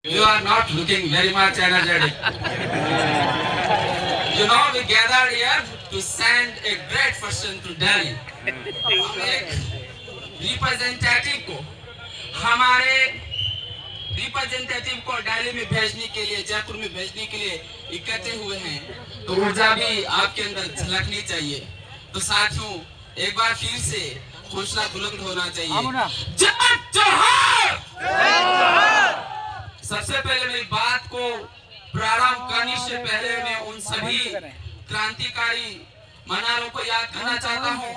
You are not looking very much energetic. You know, we gathered here to send a great person to Delhi. हम एक representative को हमारे representative को दिल्ली में भेजने के लिए, जयपुर में भेजने के लिए इकट्ठे हुए हैं, तो ऊर्जा भी आपके अंदर झलकनी चाहिए। तो साथियों, एक बार फिर से हौसला बुलंद होना चाहिए। जय जोहार! सबसे पहले मेरी बात को प्रारंभ करने से पहले मैं उन सभी क्रांतिकारी मनारों को याद करना चाहता हूं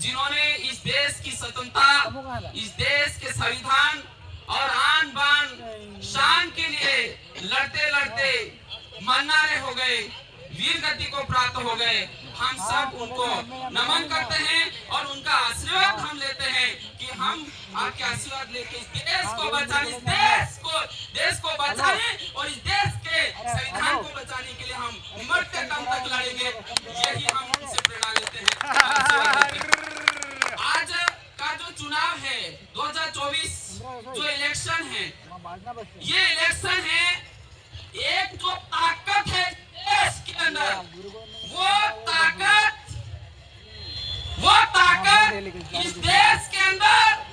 जिन्होंने इस देश की स्वतंत्रता, इस देश के संविधान और आन बान शान के लिए लड़ते लड़ते मरनारे हो गए, वीर गति को प्राप्त हो गए। हम सब उनको नमन करते हैं और उनका आशीर्वाद हम लेते हैं कि हम आपके आशीर्वाद लेके इस देश को बचाने, देश को बचाने और इस देश के संविधान को बचाने के लिए हम मरते दम तक लड़ेंगे। यही हम उनसे प्रेरणा लेते हैं। आज का जो चुनाव है 2024 जो इलेक्शन है, ये इलेक्शन है एक जो ताकत है देश के अंदर, वो ताकत इस देश के अंदर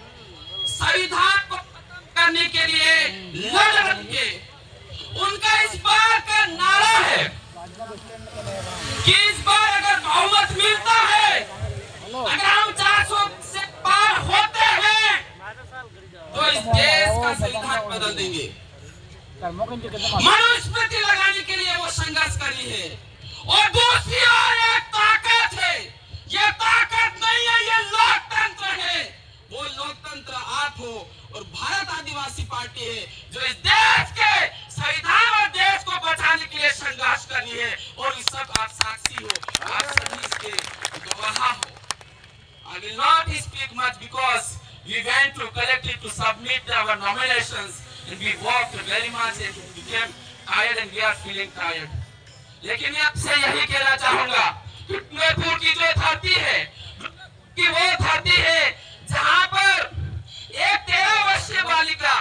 संविधान को खत्म करने के लिए लड़ के उनका इस बार का नारा है कि इस बार अगर बहुमत मिलता है, अगर हम 400 से पार होते हैं, तो इस देश का संविधान बदल देंगे। मनुस्मृति लगाने के लिए वो संघर्ष करी है। और दूसरी ओर एक ताकत है, ये ताकत नहीं है, ये लोकतंत्र है। वो लोकतंत्र आप हो और भारत आदिवासी पार्टी है जो इस देश के संविधान और देश को बचाने के लिए संघर्ष कर रही है। और इस सब आप साक्षी हो, आप सभी इसके गवाह हो। I will not speak much because we went to collectively to submit our nominations and we worked very much and became tired and we are feeling tired. लेकिन आपसे यही कहना चाहूंगा कि जयपुर की जो धरती है कि वो धरती है जहां पर एक 13 वर्षीय बालिका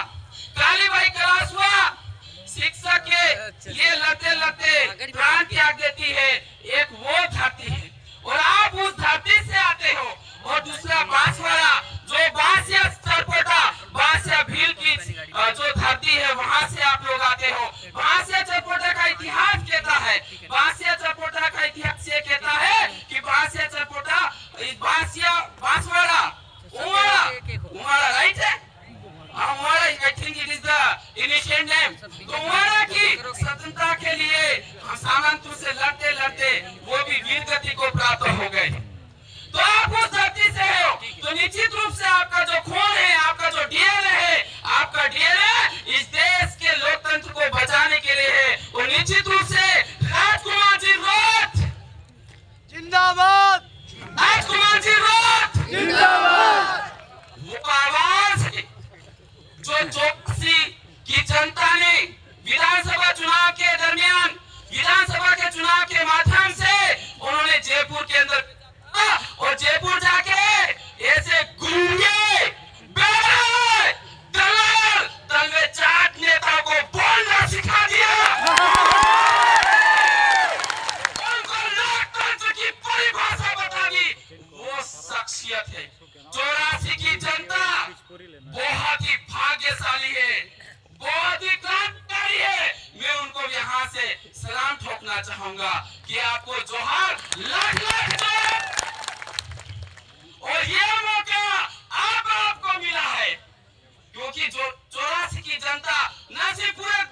कालीबाई कलासुआ शिक्षक के लिए लड़ते लड़ते प्राण त्याग देती है। एक वो धरती है और आप उस धरती से आते हो। और दूसरा बांसवाड़ा, जो बांसिया सरपोटा, बांसिया भील की जो धरती है, वहां से आप लोग आते हो। बांसिया सरपोटा का इतिहास कहता है, बांसिया सरपोटा का इतिहास ये कहता है कि बांसिया सरपोटा बांसवाड़ा उमाड़ा राइट है, Umada I think it is the initial name. तो उमाड़ा की स्वतंत्रता के लिए हम सामंतों से लड़ते लड़ते वो भी वीर गति को प्राप्त हो गए। तो आप उस धरती से हो, तो निश्चित रूप से आपका जो खून है, आपका जो डीएनए है, आपका डीएनए इस देश के लोकतंत्र को बचाने के लिए है। और निश्चित रूप से राजकुमार जी रोट जिंदाबाद, राजकुमार जी रोट जिंदाबाद। वो आवाज जो चौकसी की जनता ने विधानसभा चुनाव के दरमियान, विधानसभा के चुनाव के माध्यम से उन्होंने जयपुर के अंदर और जयपुर जाके ऐसे गुंगे बेड़े दलाल तलवे चाट नेता को बोलना सिखा दिया, उनको लोकतंत्र की परिभाषा बता दी। वो शख्सियत है। 84 की जनता बहुत ही भाग्यशाली है, बहुत ही क्रांतिकारी है। मैं उनको यहाँ से सलाम ठोकना चाहूंगा कि आपको जोहार, लाख लाख जोहार। और ये मौका आपको मिला है क्योंकि जो 84 की जनता न सिर्फ पूरे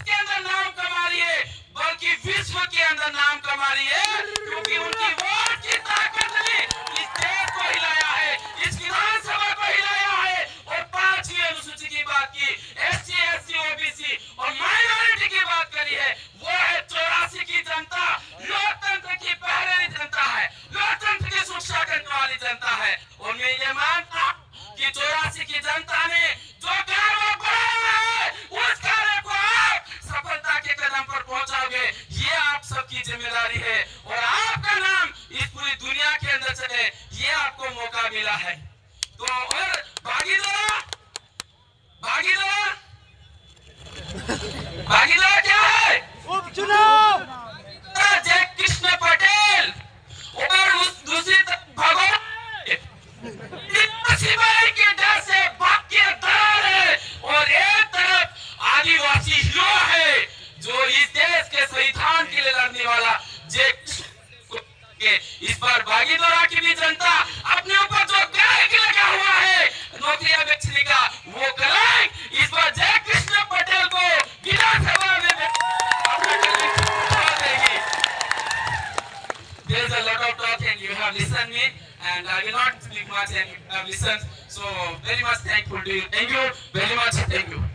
के अंदर नाम कमा रही है बल्कि विश्व के अंदर नाम कमा रही है, क्योंकि उनकी वोट की ताकत ने इस देश को हिलाया है, इस विधानसभा को हिलाया है। और 5वीं अनुसूची की बात की, SC, SC, OBC और माइनॉरिटी की बात करी है, वो है 84 की जनता। लोकतंत्र की पहरेरी जनता है, लोकतंत्र की सुरक्षा करने वाली जनता है। और मैं ये मानता कि 84 की जनता ने जो कार्य बनाया है, उस कार्य को आप सफलता के कदम पर पहुंचाओगे, ये आप सबकी जिम्मेदारी है। और आपका नाम इस भागीदार क्या है? उपचुनाव। जय कृष्ण पटेल और दूसरी तरफ भगवान सिपाही के डर से बाकी दरार है और एक तरफ आदिवासी हीरो है जो इस देश के संविधान के लिए लड़ने वाला जय कृष्ण के इस बार बागीदोरा की भी जनता अपने ऊपर जो ग्राहक लगा हुआ है नौकरियां बेचने का वो कराए। इस बार जय कृष्ण पटेल को विधानसभा में there's a lot of talk and you have listened me and I will not speak much and you have listened, so very much thankful to you. Thank you very much. Thank you.